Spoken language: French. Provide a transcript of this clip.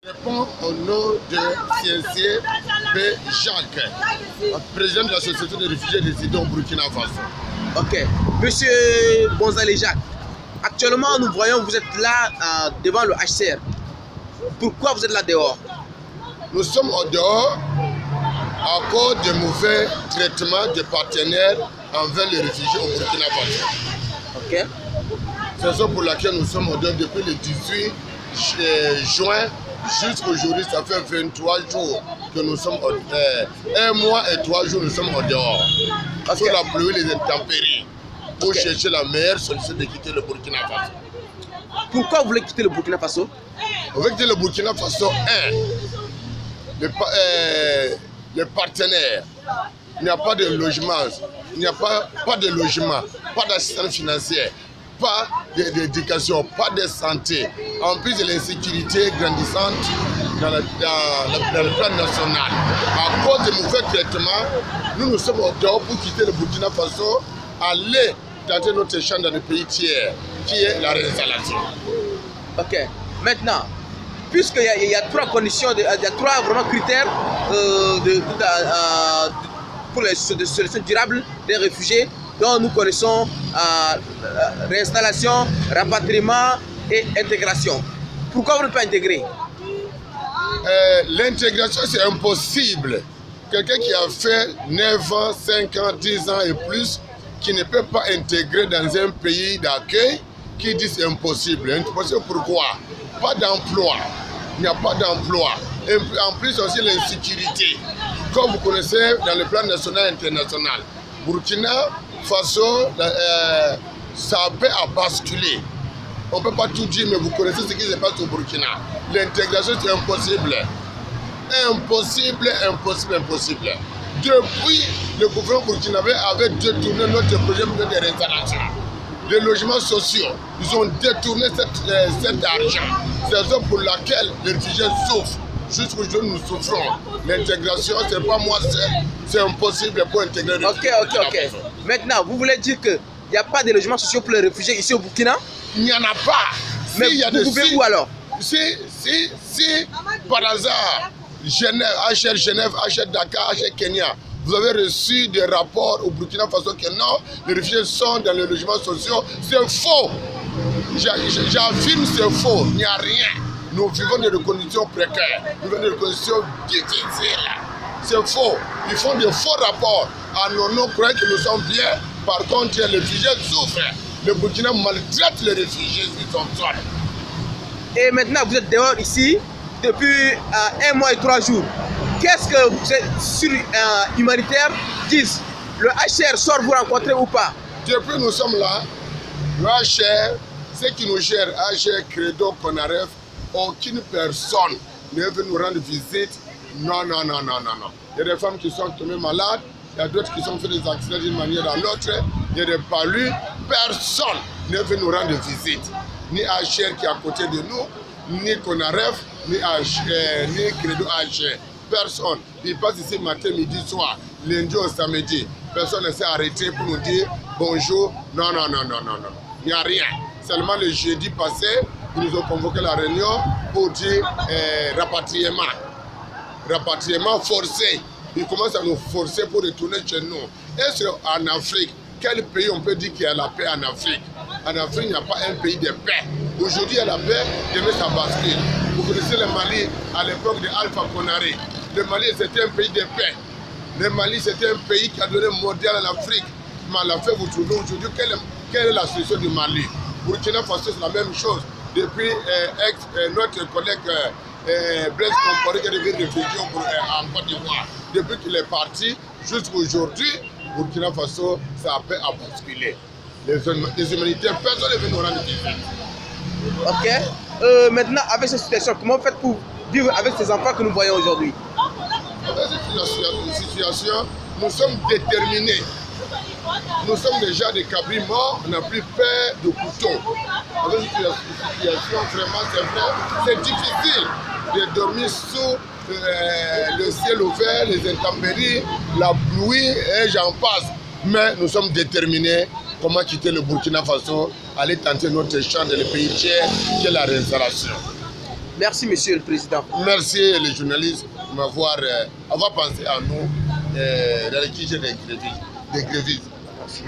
Je réponds au nom de Ciencier B. Jacques, président de la Société de réfugiés résidents au Burkina Faso. Ok. Monsieur Bonzalé Jacques, actuellement nous voyons que vous êtes là devant le HCR. Pourquoi vous êtes là dehors? Nous sommes au dehors à cause des mauvais traitements des partenaires envers les réfugiés au Burkina Faso. Ok. C'est ça pour laquelle nous sommes au dehors depuis le 18 juin jusqu'aujourd'hui. Ça fait 23 jours que nous sommes au dehors. 1 mois et 3 jours nous sommes au dehors. Sous la pluie et les intempéries. Pour chercher la meilleure solution de quitter le Burkina Faso. Pourquoi vous voulez quitter le Burkina Faso? On veut quitter le Burkina Faso, les partenaires, il n'y a pas de logement, il n'y a pas de logement, pas d'assistance financière, pas d'éducation, pas de santé, en plus de l'insécurité grandissante dans le plan national. À cause des mauvais traitements, nous sommes au dehors pour quitter le Burkina Faso, aller tenter notre chance dans le pays tiers, qui est la réinstallation. Ok. Maintenant, puisqu'il y a 3 conditions, il y a 3 vraiment critères pour les solutions durables des réfugiés dont nous connaissons réinstallation, rapatriement et intégration. Pourquoi vous ne pouvez pas intégrer? L'intégration, c'est impossible. Quelqu'un qui a fait 9 ans, 5 ans, 10 ans et plus, qui ne peut pas intégrer dans un pays d'accueil, qui dit c'est impossible. Impossible pourquoi? Pas d'emploi. Il n'y a pas d'emploi. En plus aussi l'insécurité. Comme vous connaissez dans le plan national et international, Burkina Faso, ça peut basculer. On ne peut pas tout dire, mais vous connaissez ce qui se passe au Burkina. L'intégration, c'est impossible. Impossible, impossible, impossible. Depuis, le gouvernement burkinabé avait détourné notre projet de réinstallation. Les logements sociaux, ils ont détourné cet argent. C'est ça pour laquelle les réfugiés souffrent. Jusqu'aujourd'hui, nous souffrons. L'intégration, ce n'est pas moi seul. C'est impossible pour intégrer les réfugiés. Ok. Maintenant, vous voulez dire qu'il n'y a pas de logements sociaux pour les réfugiés ici au Burkina? Il n'y en a pas. Mais vous pouvez où alors? Si par hasard, HR Genève, HR Dakar, HR Kenya, vous avez reçu des rapports au Burkina Faso que non, les réfugiés sont dans les logements sociaux, c'est faux. J'affirme c'est faux, il n'y a rien. Nous vivons dans des conditions précaires, nous vivons dans des conditions difficiles. C'est faux. Ils font des faux rapports. À nos noms, croyant que nous sommes bien. Par contre, les réfugiés souffrent. Le Burkina maltraite les réfugiés sur son sol. Et maintenant, vous êtes dehors ici depuis 1 mois et 3 jours. Qu'est-ce que vous êtes sur humanitaire disent? Le HR sort vous rencontrer ou pas? Depuis nous sommes là, le HR, ceux qui nous gèrent, HR, Credo, Conaref, aucune personne ne veut nous rendre visite. Non. Il y a des femmes qui sont tombées malades, il y a d'autres qui sont fait des accidents d'une manière ou l'autre, il y a des palus. Personne ne veut nous rendre visite. Ni HR qui est à côté de nous, ni Conaref, ni Credo HR. Personne. Il passe ici matin, midi, soir, lundi au samedi. Personne ne s'est arrêté pour nous dire bonjour. Non. Il n'y a rien. Seulement le jeudi passé, ils nous ont convoqué la réunion pour dire rapatriement. Rapatriement forcé. Ils commencent à nous forcer pour retourner chez nous. Est-ce qu'en Afrique, quel pays on peut dire qu'il y a la paix en Afrique? En Afrique, il n'y a pas un pays de paix. Aujourd'hui, il y a la paix, demain ça bascule. Vous connaissez le Mali à l'époque de Alpha Condé. Le Mali, c'était un pays de paix. Le Mali, c'était un pays qui a donné un modèle à l'Afrique. Mais à la fin, vous trouvez aujourd'hui, quelle est la solution du Mali? Burkina Faso, c'est la même chose. Depuis notre collègue Blaise Compaoré qui est devenu réfugié en Côte d'Ivoire. Depuis qu'il est parti, jusqu'à aujourd'hui, Burkina Faso, ça a fait à basculer. Les humanitaires, personne ne veut nous rendre visite. Ok. Maintenant, avec cette situation, comment vous faites pour vivre avec ces enfants que nous voyons aujourd'hui? Avec cette situation, nous sommes déterminés. Nous sommes déjà des cabris morts, on n'a plus peur de couteau. Avec cette situation, vraiment, c'est vrai, c'est difficile de dormir sous le ciel ouvert, les intempéries, la pluie et j'en passe. Mais nous sommes déterminés comment quitter le Burkina Faso, aller tenter notre chance dans le pays tiers, qui est la réinstallation. Merci, Monsieur le Président. Merci les journalistes de m'avoir avoir pensé à nous dans les quiches des grévistes. Merci.